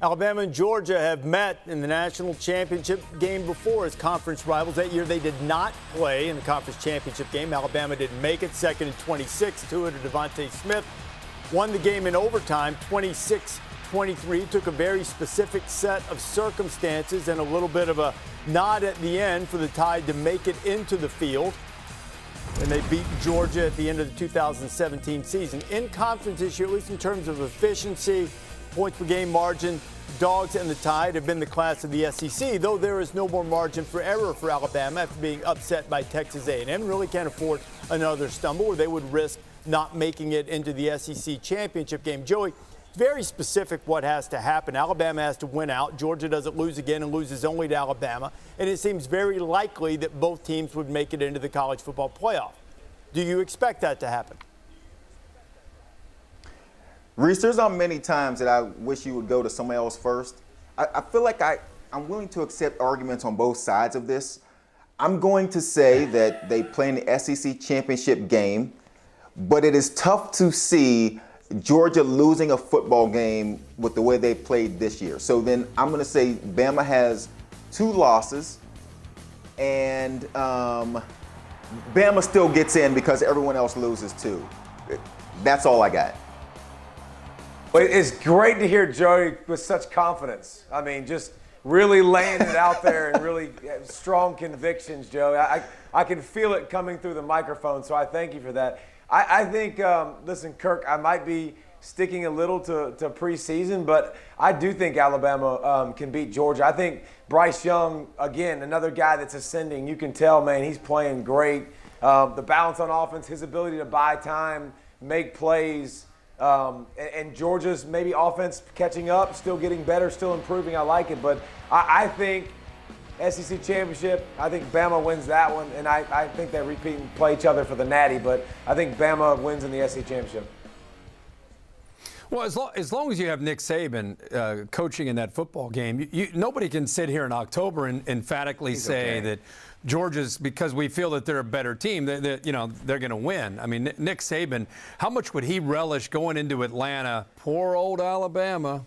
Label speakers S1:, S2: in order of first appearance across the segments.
S1: Alabama and Georgia have met in the national championship game before as conference rivals. That year they did not play in the conference championship game. Alabama didn't make it. Second and 26, two to Devontae Smith. Won the game in overtime, 26-23. Took a very specific set of circumstances and a little bit of a nod at the end for the Tide to make it into the field. And they beat Georgia at the end of the 2017 season. In conference this year, at least in terms of efficiency, points per game margin, Dogs and the Tide have been the class of the SEC, though there is no more margin for error for Alabama after being upset by Texas A&M. Really can't afford another stumble where they would risk not making it into the SEC championship game. Joey, very specific what has to happen. Alabama has to win out. Georgia doesn't lose again and loses only to Alabama. And it seems very likely that both teams would make it into the college football playoff. Do you expect that to happen?
S2: Rece, there's not many times that I wish you would go to someone else first. I feel like I'm willing to accept arguments on both sides of this. I'm going to say that they play in the SEC championship game, but it is tough to see Georgia losing a football game with the way they played this year. So then I'm going to say Bama has 2 losses, and Bama still gets in because everyone else loses too. That's all I got.
S3: Well, it's great to hear Joey with such confidence. I mean, just really laying it out there and really strong convictions, Joey. I can feel it coming through the microphone, so I thank you for that. I think, listen, Kirk, I might be sticking a little to preseason, but I do think Alabama can beat Georgia. I think Bryce Young, again, another guy that's ascending. You can tell, man, he's playing great. The balance on offense, his ability to buy time, make plays, and Georgia's maybe offense catching up, still getting better, still improving. I like it. But I think SEC championship, I think Bama wins that one. And I think they repeat and play each other for the Natty. But I think Bama wins in the SEC championship.
S4: Well, as long as you have Nick Saban coaching in that football game, nobody can sit here in October and emphatically say that Georgia's, because we feel that they're a better team, that they're going to win. I mean, Nick Saban, how much would he relish going into Atlanta? Poor old Alabama.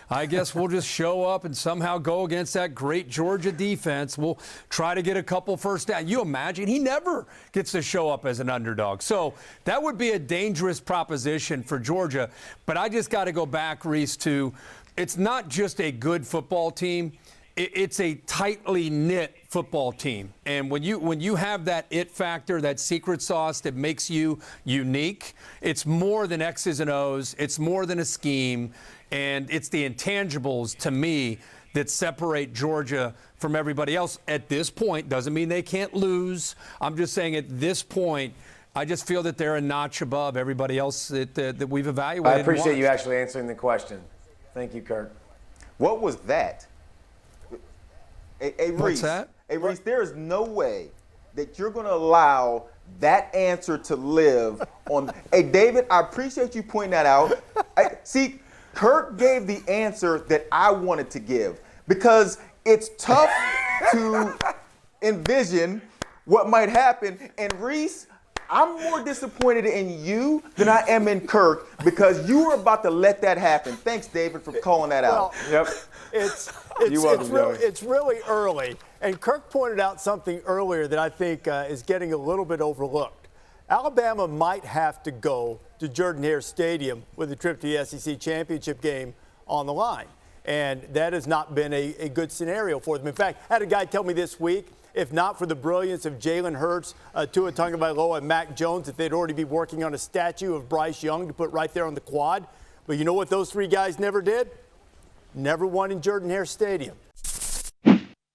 S4: I guess we'll just show up and somehow go against that great Georgia defense. We'll try to get a couple first down. You imagine he never gets to show up as an underdog. So that would be a dangerous proposition for Georgia. But I just got to go back, Rece, to it's not just a good football team. It's a tightly knit football team. And when you have that it factor, that secret sauce that makes you unique, it's more than X's and O's. It's more than a scheme. And it's the intangibles, to me, that separate Georgia from everybody else at this point. Doesn't mean they can't lose. I'm just saying at this point, I just feel that they're a notch above everybody else that we've evaluated.
S3: I appreciate you actually answering the question. Thank you, Kirk.
S2: What was that? Hey,
S4: What's
S2: Rece,
S4: that?
S2: Hey, Rece, there is no way that you're going to allow that answer to live on. Hey, David, I appreciate you pointing that out. See, Kirk gave the answer that I wanted to give because it's tough to envision what might happen. And Rece, I'm more disappointed in you than I am in Kirk because you were about to let that happen. Thanks, David, for calling that out.
S3: Yep.
S1: It's really early. And Kirk pointed out something earlier that I think is getting a little bit overlooked. Alabama might have to go to Jordan-Hare Stadium with a trip to the SEC championship game on the line. And that has not been a good scenario for them. In fact, I had a guy tell me this week, if not for the brilliance of Jalen Hurts, Tua Tagovailoa, and Mac Jones, that they'd already be working on a statue of Bryce Young to put right there on the quad. But you know what those 3 guys never did? Never won in Jordan-Hare Stadium.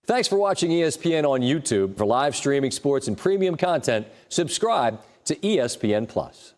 S5: Thanks for watching ESPN on YouTube. For live streaming sports and premium content, subscribe to ESPN+.